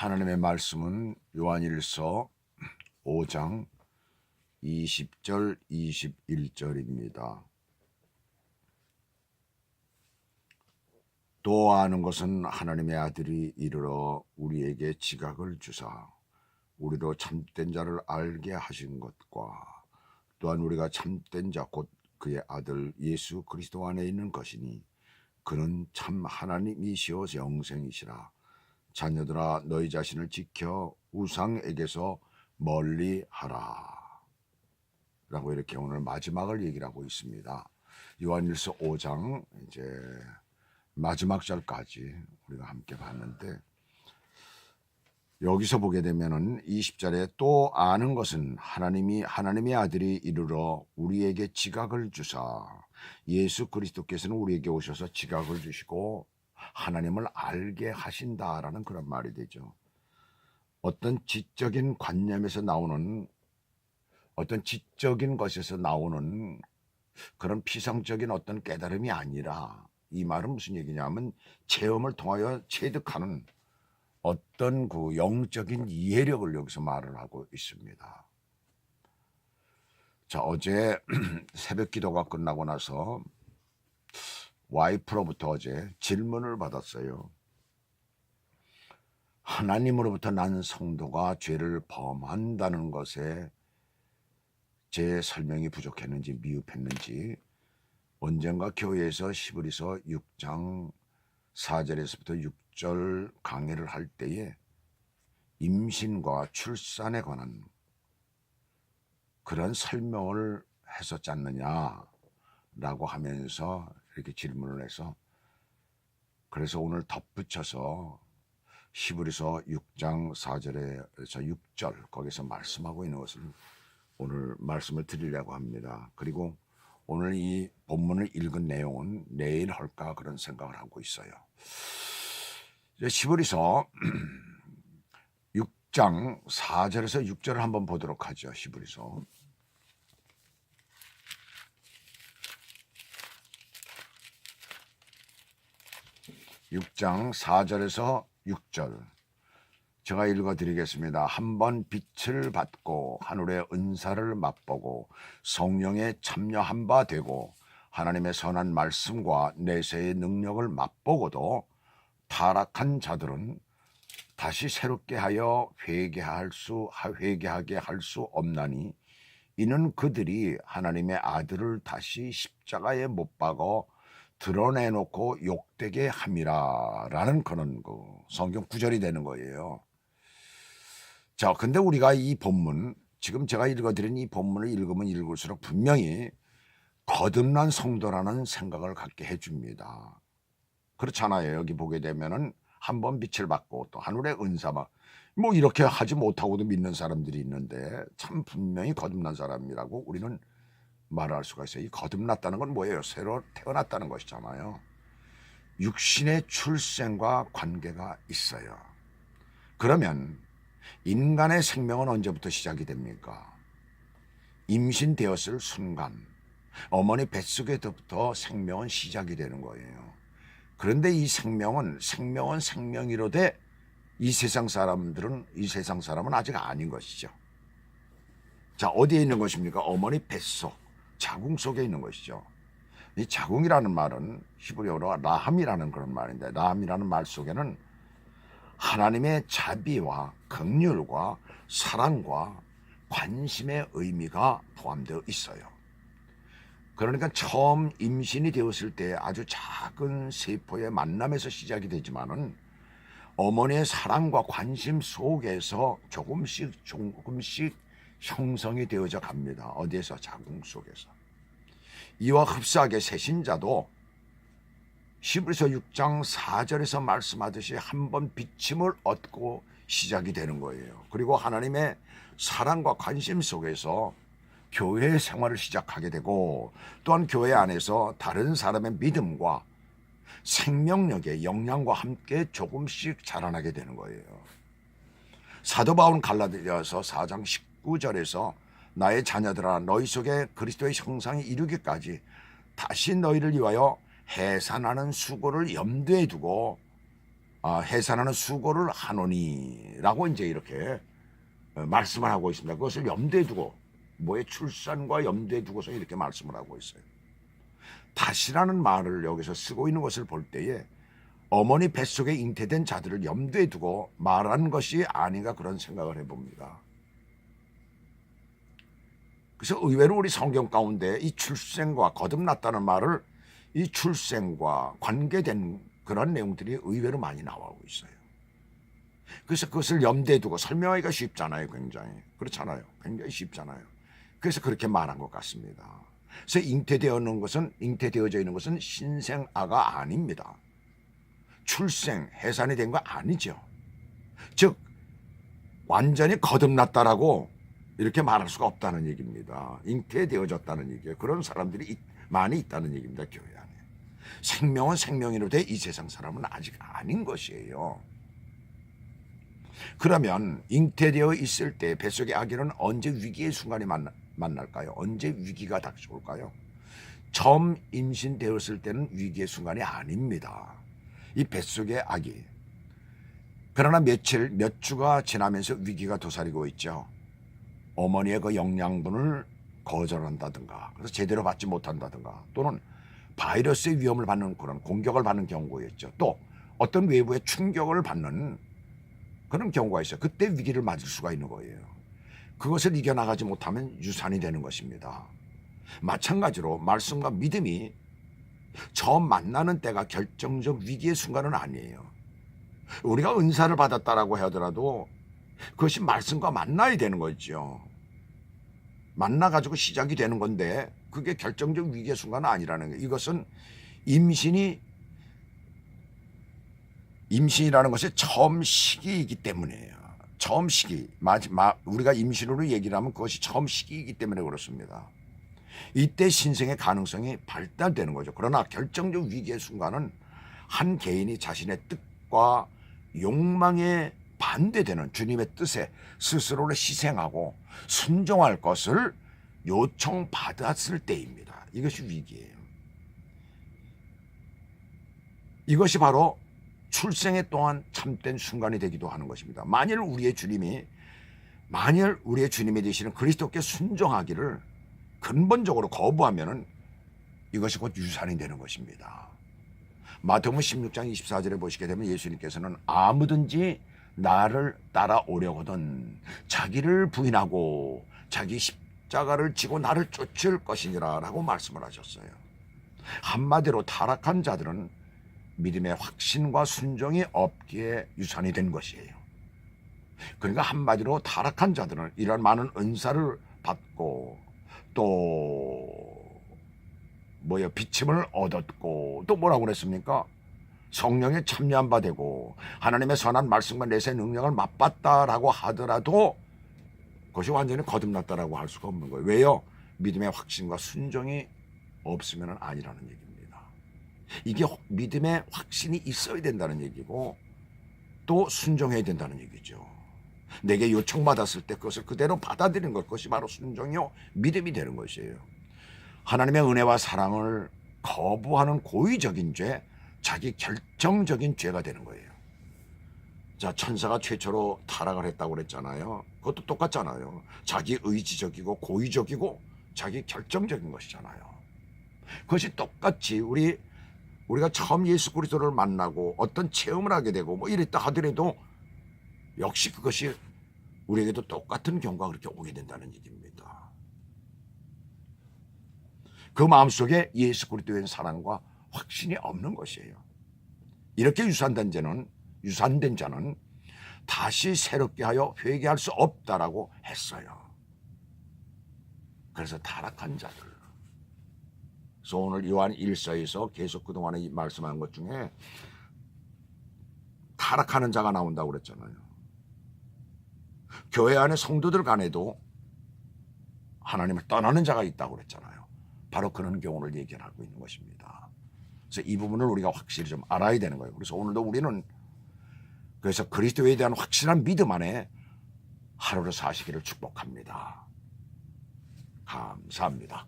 하나님의 말씀은 요한일서 5장 20절 21절입니다. 또 아는 것은 하나님의 아들이 이르러 우리에게 지각을 주사 우리로 참된 자를 알게 하신 것과 또한 우리가 참된 자 곧 그의 아들 예수 그리스도 안에 있는 것이니 그는 참 하나님이시오 영생이시라. 자녀들아 너희 자신을 지켜 우상에게서 멀리하라 라고 이렇게 오늘 마지막을 얘기를 하고 있습니다. 요한일서 5장 이제 마지막 절까지 우리가 함께 봤는데, 여기서 보게 되면은 20절에 또 아는 것은 하나님의 아들이 이르러 우리에게 지각을 주사, 예수 그리스도께서는 우리에게 오셔서 지각을 주시고 하나님을 알게 하신다라는 그런 말이 되죠. 어떤 지적인 관념에서 나오는, 어떤 지적인 것에서 나오는 그런 피상적인 어떤 깨달음이 아니라, 이 말은 무슨 얘기냐면 체험을 통하여 체득하는 어떤 그 영적인 이해력을 여기서 말을 하고 있습니다. 자, 어제 새벽 기도가 끝나고 나서 와이프로부터 어제 질문을 받았어요. 하나님으로부터 난 성도가 죄를 범한다는 것에 제 설명이 부족했는지 미흡했는지, 언젠가 교회에서 히브리서 6장 4절에서부터 6절 강의를 할 때에 임신과 출산에 관한 그런 설명을 했었지 않느냐라고 하면서 이렇게 질문을 해서, 그래서 오늘 덧붙여서 히브리서 6장 4절에서 6절 거기서 말씀하고 있는 것을 오늘 말씀을 드리려고 합니다. 그리고 오늘 이 본문을 읽은 내용은 내일 할까 그런 생각을 하고 있어요. 히브리서 6장 4절에서 6절을 한번 보도록 하죠. 히브리서 6장 4절에서 6절 제가 읽어드리겠습니다. 한번 빛을 받고 하늘의 은사를 맛보고 성령에 참여한 바 되고 하나님의 선한 말씀과 내세의 능력을 맛보고도 타락한 자들은 다시 새롭게 하여 회개하게 할 수 없나니, 이는 그들이 하나님의 아들을 다시 십자가에 못 박아 드러내놓고 욕되게 함이라 라는 그런 그 성경 구절이 되는 거예요. 자, 근데 우리가 이 본문, 지금 제가 읽어드린 이 본문을 읽으면 읽을수록 분명히 거듭난 성도라는 생각을 갖게 해줍니다. 그렇잖아요. 여기 보게 되면은 한번 빛을 받고 또 하늘의 은사만 뭐 이렇게 하지 못하고도 믿는 사람들이 있는데, 참 분명히 거듭난 사람이라고 우리는 말할 수가 있어요. 이 거듭났다는 건 뭐예요? 새로 태어났다는 것이잖아요. 육신의 출생과 관계가 있어요. 그러면 인간의 생명은 언제부터 시작이 됩니까? 임신되었을 순간 어머니 뱃속에부터 생명은 시작이 되는 거예요. 그런데 이 생명은 생명이로되 이 세상 사람은 아직 아닌 것이죠. 자, 어디에 있는 것입니까? 어머니 뱃속, 자궁 속에 있는 것이죠. 이 자궁이라는 말은 히브리어로 라함이라는 그런 말인데, 라함이라는 말 속에는 하나님의 자비와 긍휼과 사랑과 관심의 의미가 포함되어 있어요. 그러니까 처음 임신이 되었을 때 아주 작은 세포의 만남에서 시작이 되지만은 어머니의 사랑과 관심 속에서 조금씩 형성이 되어져 갑니다. 어디에서? 자궁 속에서. 이와 흡사하게 새신자도 히브리서 6장 4절에서 말씀하듯이 한번 비침을 얻고 시작이 되는 거예요. 그리고 하나님의 사랑과 관심 속에서 교회 생활을 시작하게 되고, 또한 교회 안에서 다른 사람의 믿음과 생명력의 영향과 함께 조금씩 자라나게 되는 거예요. 사도 바울은 갈라디아서 4장 19절에서 나의 자녀들아 너희 속에 그리스도의 형상이 이루기까지 다시 너희를 위하여 해산하는 수고를 염두에 두고 해산하는 수고를 하노니라고 이제 이렇게 말씀을 하고 있습니다. 그것을 염두에 두고 뭐의 출산과 염두에 두고서 이렇게 말씀을 하고 있어요. 다시라는 말을 여기서 쓰고 있는 것을 볼 때에 어머니 뱃속에 잉태된 자들을 염두에 두고 말하는 것이 아닌가 그런 생각을 해봅니다. 그래서 의외로 우리 성경 가운데 이 출생과 거듭났다는 말을 이 출생과 관계된 그런 내용들이 의외로 많이 나오고 있어요. 그래서 그것을 염두에 두고 설명하기가 쉽잖아요. 굉장히 그렇잖아요. 굉장히 쉽잖아요. 그래서 그렇게 말한 것 같습니다. 그래서 잉태되어져 있는 것은 신생아가 아닙니다. 출생, 해산이 된 거 아니죠. 즉 완전히 거듭났다라고 이렇게 말할 수가 없다는 얘기입니다. 잉태되어졌다는 얘기예요. 그런 사람들이 많이 있다는 얘기입니다. 교회 안에. 생명은 생명이로되 이 세상 사람은 아직 아닌 것이에요. 그러면 잉태되어 있을 때 뱃속의 아기는 언제 위기의 순간이 만날까요? 언제 위기가 닥쳐올까요? 처음 임신되었을 때는 위기의 순간이 아닙니다. 이 뱃속의 아기. 그러나 몇 주가 지나면서 위기가 도사리고 있죠. 어머니의 그 영양분을 거절한다든가, 그래서 제대로 받지 못한다든가, 또는 바이러스의 위험을 받는 그런 공격을 받는 경우였죠. 또 어떤 외부의 충격을 받는 그런 경우가 있어요. 그때 위기를 맞을 수가 있는 거예요. 그것을 이겨나가지 못하면 유산이 되는 것입니다. 마찬가지로 말씀과 믿음이 처음 만나는 때가 결정적 위기의 순간은 아니에요. 우리가 은사를 받았다라고 하더라도 그것이 말씀과 만나야 되는 거죠. 만나가지고 시작이 되는 건데 그게 결정적 위기의 순간은 아니라는 거예요. 이것은 임신이라는 것이 처음 시기이기 때문이에요. 처음 시기. 우리가 임신으로 얘기를 하면 그것이 처음 시기이기 때문에 그렇습니다. 이때 신생의 가능성이 발달되는 거죠. 그러나 결정적 위기의 순간은 한 개인이 자신의 뜻과 욕망에 반대되는 주님의 뜻에 스스로를 희생하고 순종할 것을 요청받았을 때입니다. 이것이 위기예요. 이것이 바로 출생의 또한 참된 순간이 되기도 하는 것입니다. 만일 우리의 주님이 되시는 그리스도께 순종하기를 근본적으로 거부하면은 이것이 곧 유산이 되는 것입니다. 마태복음 16장 24절에 보시게 되면 예수님께서는 아무든지 나를 따라오려거든 자기를 부인하고 자기 십자가를 지고 나를 쫓을 것이니라 라고 말씀을 하셨어요. 한마디로 타락한 자들은 믿음의 확신과 순종이 없기에 유산이 된 것이에요. 그러니까 한마디로 타락한 자들은 이런 많은 은사를 받고 또 비침을 얻었고 또 뭐라고 그랬습니까? 성령에 참여한 바 되고 하나님의 선한 말씀과 내세의 능력을 맛봤다라고 하더라도 그것이 완전히 거듭났다라고 할 수가 없는 거예요. 왜요? 믿음의 확신과 순종이 없으면 아니라는 얘기입니다. 이게 믿음의 확신이 있어야 된다는 얘기고 또 순종해야 된다는 얘기죠. 내게 요청받았을 때 그것을 그대로 받아들이는 것이 바로 순종이요 믿음이 되는 것이에요. 하나님의 은혜와 사랑을 거부하는 고의적인 죄, 자기 결정적인 죄가 되는 거예요. 자, 천사가 최초로 타락을 했다고 그랬잖아요. 그것도 똑같잖아요. 자기 의지적이고 고의적이고 자기 결정적인 것이잖아요. 그것이 똑같이 우리가 처음 예수 그리스도를 만나고 어떤 체험을 하게 되고 이랬다 하더라도 역시 그것이 우리에게도 똑같은 경우가 그렇게 오게 된다는 얘기입니다. 그 마음속에 예수 그리스도의 사랑과 확신이 없는 것이에요. 이렇게 유산된 자는 다시 새롭게 하여 회개할 수 없다라고 했어요. 그래서 타락한 자들. 그래서 오늘 요한 1서에서 계속 그동안에 말씀한 것 중에 타락하는 자가 나온다고 그랬잖아요. 교회 안에 성도들 간에도 하나님을 떠나는 자가 있다고 그랬잖아요. 바로 그런 경우를 얘기하고 있는 것입니다. 그래서 이 부분을 우리가 확실히 좀 알아야 되는 거예요. 그래서 오늘도 우리는 그래서 그리스도에 대한 확실한 믿음 안에 하루를 사시기를 축복합니다. 감사합니다.